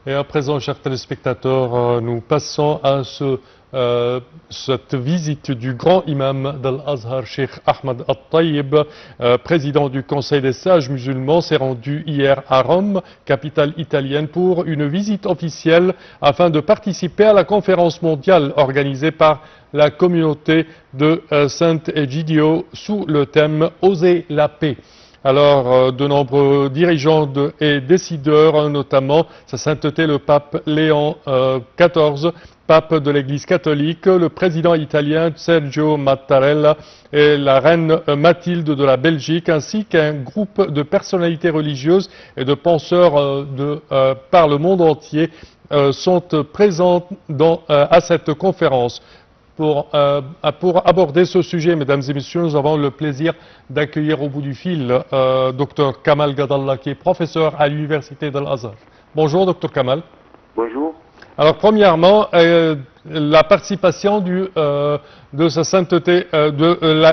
Et à présent, chers téléspectateurs, nous passons à cette visite du grand imam d'Al-Azhar, Cheikh Ahmed Al-Tayyib, président du Conseil des sages musulmans, s'est rendu hier à Rome, capitale italienne, pour une visite officielle afin de participer à la conférence mondiale organisée par la communauté de Sant'Egidio sous le thème « Oser la paix ». Alors, de nombreux dirigeants et décideurs, notamment Sa Sainteté le pape Léon XIV, pape de l'Église catholique, le président italien Sergio Mattarella et la reine Mathilde de la Belgique, ainsi qu'un groupe de personnalités religieuses et de penseurs par le monde entier sont présents à cette conférence. Pour aborder ce sujet, mesdames et messieurs, nous avons le plaisir d'accueillir au bout du fil Dr Kamal Gadallah, qui est professeur à l'université d'Al-Azhar. Bonjour, Dr Kamal. Bonjour. Alors, premièrement, la participation de Sa Sainteté,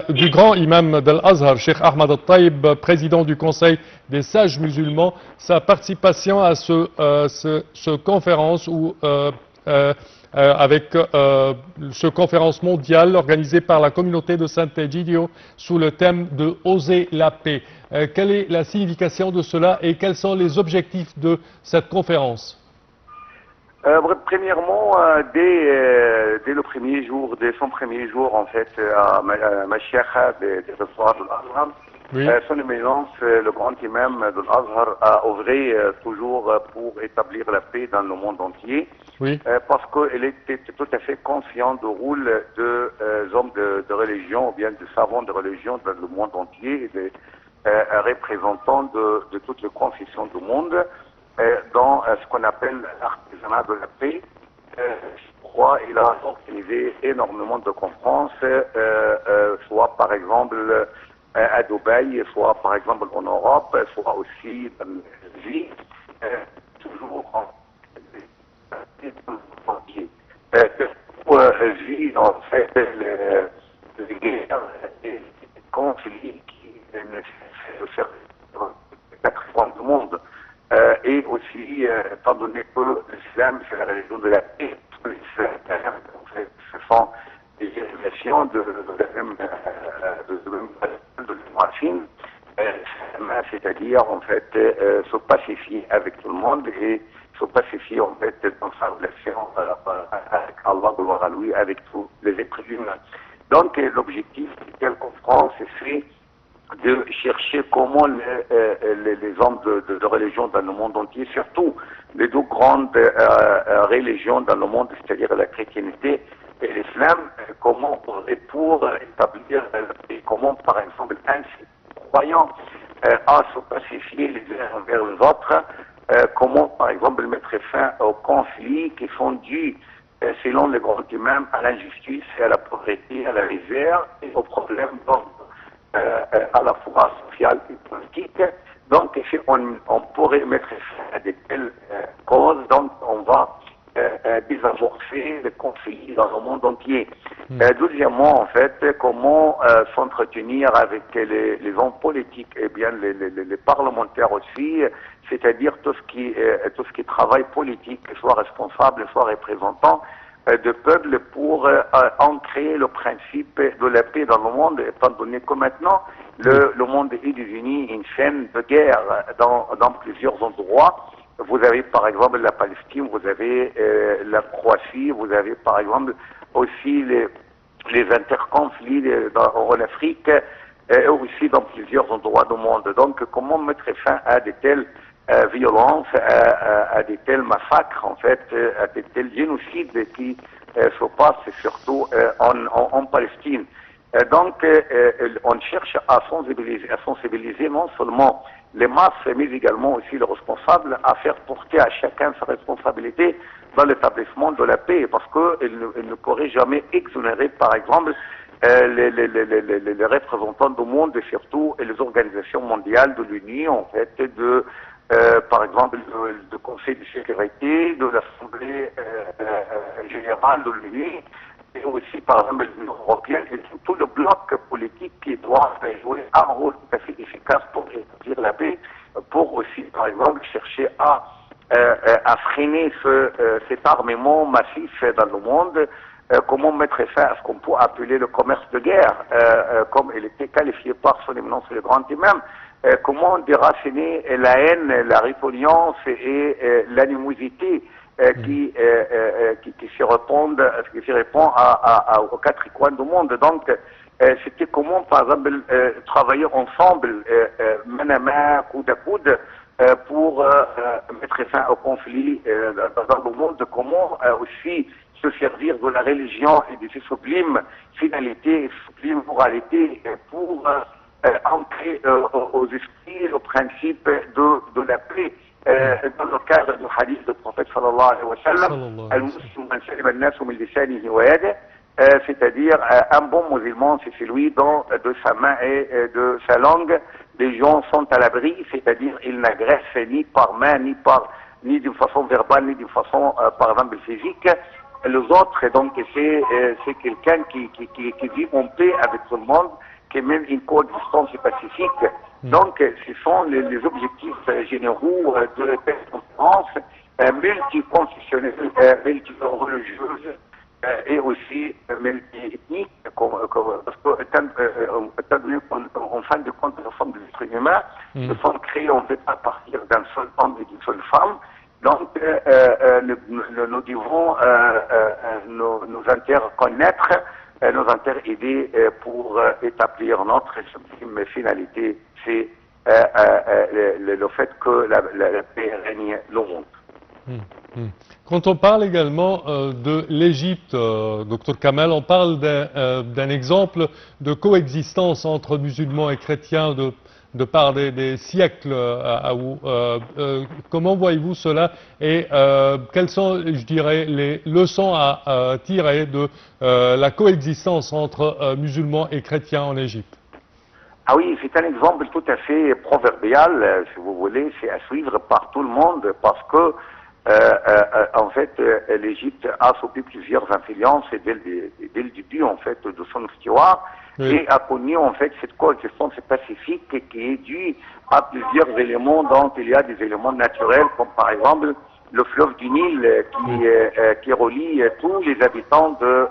du grand imam d'Al-Azhar, Cheikh Ahmed Al-Tayyib, président du Conseil des sages musulmans, sa participation à ce conférence avec ce conférence mondiale organisée par la communauté de Sant'Egidio sous le thème de « Oser la paix ». Quelle est la signification de cela et quels sont les objectifs de cette conférence? Premièrement, dès le premier jour, dès son premier jour, en fait, à Mashiach de l'Azhar, oui. Son éminence, le grand imam de l'Azhar, a œuvré toujours pour établir la paix dans le monde entier, oui. Parce qu'il était tout à fait conscient du rôle de hommes de religion, ou bien de savants de religion dans le monde entier, et des représentants de toutes les confessions du monde, dans ce qu'on appelle l'artisanat de la paix. Je crois qu'il a organisé énormément de conférences, soit par exemple à Dubaï, soit par exemple en Europe, soit aussi dans l'Asie, toujours en vit en fait les guerres et les conflits qui ne cessent de faire les 4 coins du monde. Et aussi, étant donné que l'islam, c'est la religion de la paix, ce sont des dérivations de l'Ibrahim, c'est-à-dire en fait se pacifier avec tout le monde et se pacifier en fait dans sa relation avec Allah, gloire à lui, avec tous les êtres humains. Donc l'objectif de telle conférence, c'est de chercher comment les hommes de religion dans le monde entier, surtout les deux grandes religions dans le monde, c'est-à-dire la chrétienté et l'islam, comment pour établir et comment par exemple un croyant à se pacifier les uns envers les autres, comment par exemple mettre fin aux conflits qui sont dus selon les grands imams à l'injustice, à la pauvreté, à la misère et aux problèmes à la fois sociale et politique. Donc, si on pourrait mettre fin à de telles causes, donc on va désamorcer les conflits dans le monde entier. Deuxièmement, en fait, comment s'entretenir avec les hommes politiques, et bien les parlementaires aussi, c'est-à-dire tout ce qui travaille politique, soit responsable, soit représentant de peuple pour ancrer le principe de la paix dans le monde, étant donné que maintenant le monde est devenu une scène de guerre dans plusieurs endroits. Vous avez par exemple la Palestine, vous avez la Croatie, vous avez par exemple aussi les interconflits en Afrique et aussi dans plusieurs endroits du monde. Donc comment mettre fin à de telles violences, à de tels massacres, en fait, à de tels génocides qui se passent surtout en Palestine. Donc, on cherche à sensibiliser non seulement les masses, mais également aussi les responsables, à faire porter à chacun sa responsabilité dans l'établissement de la paix, parce qu'ils ne pourraient jamais exonérer, par exemple, les représentants du monde, et surtout les organisations mondiales de l'Union, en fait, par exemple, le Conseil de sécurité, de l'Assemblée générale de l'Union, et aussi, par exemple, l'Union européenne, et tout le bloc politique qui doit jouer un rôle tout à fait efficace pour établir la paix, pour aussi, par exemple, chercher à à freiner cet armement massif dans le monde, comment mettre fin à ce qu'on peut appeler le commerce de guerre, comme il était qualifié par son éminence le grand imam, comment déraciner la haine, la répugnance et l'animosité qui se répond aux quatre coins du monde. Donc, c'était comment, par exemple, travailler ensemble, main à main, coude à coude, pour mettre fin au conflit dans le monde, comment aussi se servir de la religion et de ses sublimes finalités, sublimes moralités pour entrer aux esprits, au principe de la paix. Dans le cadre du hadith du prophète sallallahu alayhi wa sallam, al-muslim man salima al-nasu min lisanihi wa yadihi, c'est-à-dire un bon musulman, c'est celui dont de sa main et de sa langue, les gens sont à l'abri, c'est-à-dire ils n'agressent ni par main, ni d'une façon verbale, ni d'une façon, par exemple, physique. Les autres, donc, c'est quelqu'un qui vit en paix avec tout le monde, qui est même une coexistence pacifique. Donc, ce sont les objectifs généraux de la conférence multiconfessionnelle, multireligieuses et aussi multi-ethniques, parce que étant donné qu'en fin de compte, nous sommes des êtres humains, nous sommes créés en fait à partir d'un seul homme et d'une seule femme. Donc, nous devons nous interconnecter, nous interaider pour établir notre sublime finalité, c'est le fait que la paix règne le monde. Quand on parle également de l'Égypte, Dr Kamel, on parle d'un exemple de coexistence entre musulmans et chrétiens de par des siècles. Comment voyez-vous cela et quelles sont, je dirais, les leçons à tirer de la coexistence entre musulmans et chrétiens en Égypte? Ah oui, c'est un exemple tout à fait proverbial, si vous voulez, c'est à suivre par tout le monde parce que en fait, l'Égypte a subi plusieurs influences dès le début en fait de son histoire et a connu en fait cette coexistence pacifique qui est due à plusieurs éléments dont il y a des éléments naturels comme par exemple le fleuve du Nil qui relie tous les habitants de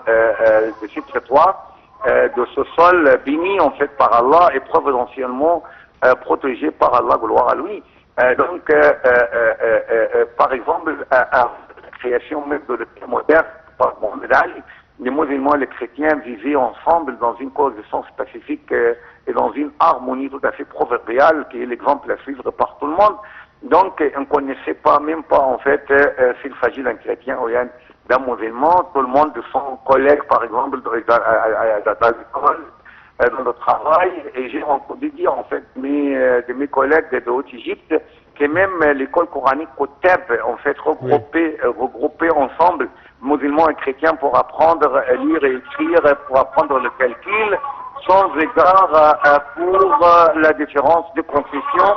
ce territoire, de ce sol béni en fait par Allah et providentiellement protégé par Allah, gloire à lui. Donc, par exemple, la création même de l'État moderne, par Mohamed Ali, les musulmans et les chrétiens vivaient ensemble dans une coexistence pacifique et dans une harmonie tout à fait proverbiale, qui est l'exemple à suivre par tout le monde. Donc, on ne connaissait même pas, en fait, s'il s'agit d'un chrétien ou d'un musulman, tout le monde de son collègue, par exemple, dans l'école, dans le travail, et j'ai entendu dire en fait de mes collègues de Haute-Égypte que même l'école coranique Koteb en fait regroupée ensemble musulmans et chrétiens pour apprendre à lire et écrire, pour apprendre le calcul, sans égard pour la différence de confession.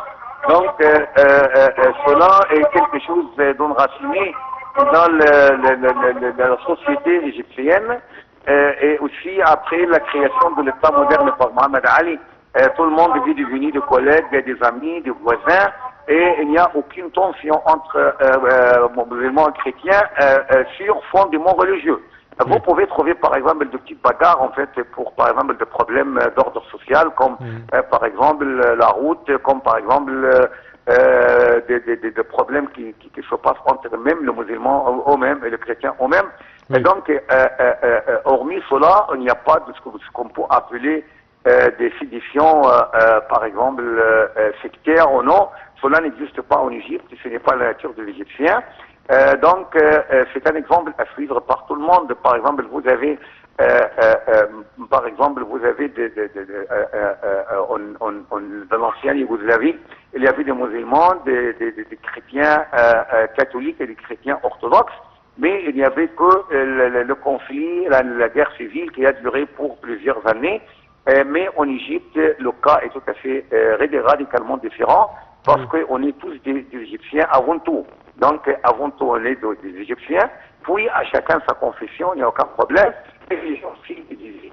Donc cela est quelque chose d'enraciné dans la société égyptienne. Et aussi après la création de l'État moderne par Mohamed Ali, tout le monde est devenu des collègues, des amis, des voisins, et il n'y a aucune tension entre musulmans et chrétiens sur fondement religieux. Vous pouvez trouver par exemple de petites bagarres en fait pour par exemple des problèmes d'ordre social comme par exemple la route, comme par exemple des problèmes qui se passent entre eux-mêmes, les musulmans eux-mêmes et les chrétiens eux-mêmes. Et donc, hormis cela, il n'y a pas de ce qu'on peut appeler des séditions, par exemple, sectaires ou non. Cela n'existe pas en Égypte, ce n'est pas la nature de l'Égyptien. Donc, c'est un exemple à suivre par tout le monde. Par exemple, vous avez dans l'ancienne Yougoslavie, il y avait des musulmans, des chrétiens catholiques et des chrétiens orthodoxes. Mais il n'y avait que le conflit, la guerre civile qui a duré pour plusieurs années. Mais en Égypte, le cas est tout à fait radicalement différent parce qu'on est tous des Égyptiens avant tout. Donc, avant tout, on est des Égyptiens. Puis, à chacun sa confession, il n'y a aucun problème. Et les gens aussi,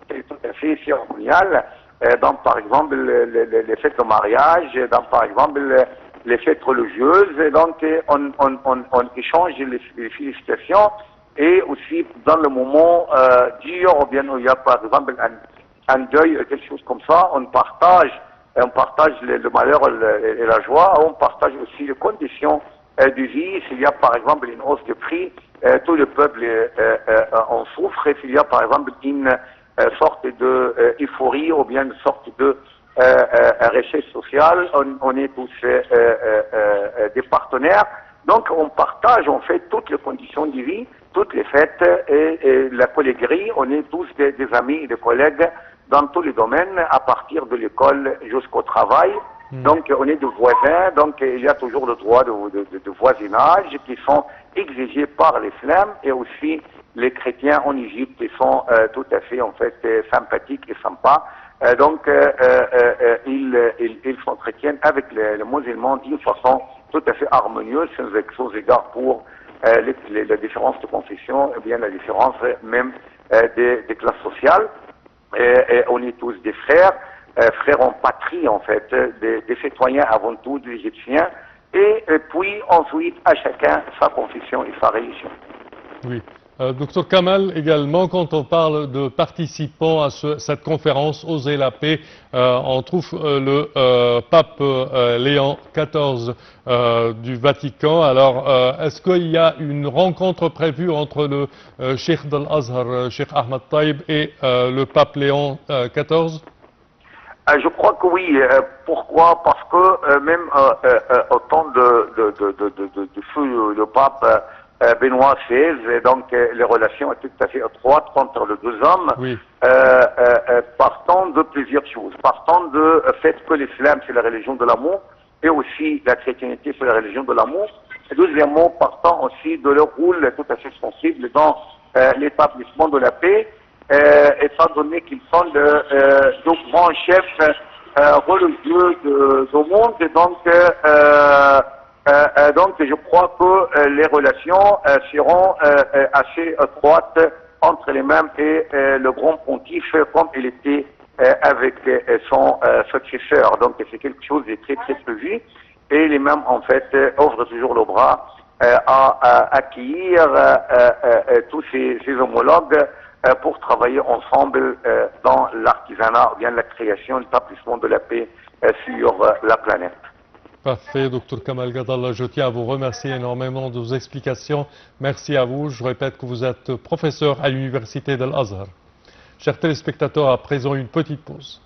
c'est tout à fait cérémonial. Dans, par exemple, les fêtes de mariage, dans, par exemple, les fêtes religieuses. Et donc, on échange les félicitations. Et aussi, dans le moment dur, ou bien où il y a par exemple un deuil, quelque chose comme ça, on partage le malheur et la joie. On partage aussi les conditions de vie. S'il y a par exemple une hausse de prix, tout le peuple en souffre. Et s'il y a par exemple une sorte de euphorie ou bien une sorte de richesse sociale, on est tous des partenaires. Donc on partage en fait toutes les conditions de vie, toutes les fêtes et la collèguerie. On est tous des amis et des collègues dans tous les domaines, à partir de l'école jusqu'au travail. Donc on est des voisins, donc il y a toujours le droit de voisinage qui sont exigés par l'islam, et aussi les chrétiens en Égypte sont tout à fait en fait sympathiques et sympas. Donc ils s'entretiennent avec les musulmans d'une façon tout à fait harmonieuse, sans égard pour la différence de confession, et bien la différence même des classes sociales. Et on est tous des frères, frères en patrie en fait, des citoyens avant tout, des Égyptiens, et puis ensuite à chacun sa confession et sa religion. Oui. Docteur Kamal, également, quand on parle de participants à cette conférence Oser la paix, on trouve le pape Léon XIV du Vatican. Alors, est-ce qu'il y a une rencontre prévue entre le Cheikh d'Al-Azhar, Cheikh Ahmad Taïb, et le pape Léon XIV? Je crois que oui. Pourquoi? Parce que même au temps de feu le pape Benoît XVI, donc les relations étaient tout à fait étroites entre les deux hommes, oui. Partant de plusieurs choses. Partant de fait que l'islam c'est la religion de l'amour, et aussi la chrétienté c'est la religion de l'amour. Et deuxièmement, partant aussi de leur rôle tout à fait sensible dans l'établissement de la paix, étant donné qu'ils sont de grands chefs religieux du monde. Et donc je crois que les relations seront assez étroites entre les mêmes et le grand pontife, comme il était avec son successeur. Donc c'est quelque chose de très très prévu, et les mêmes en fait ouvrent toujours le bras à accueillir tous ces homologues pour travailler ensemble dans l'artisanat, ou bien la création, l'établissement de la paix sur la planète. Parfait, Dr Kamal Gadallah, je tiens à vous remercier énormément de vos explications. Merci à vous. Je répète que vous êtes professeur à l'université d'Al-Azhar. Chers téléspectateurs, à présent une petite pause.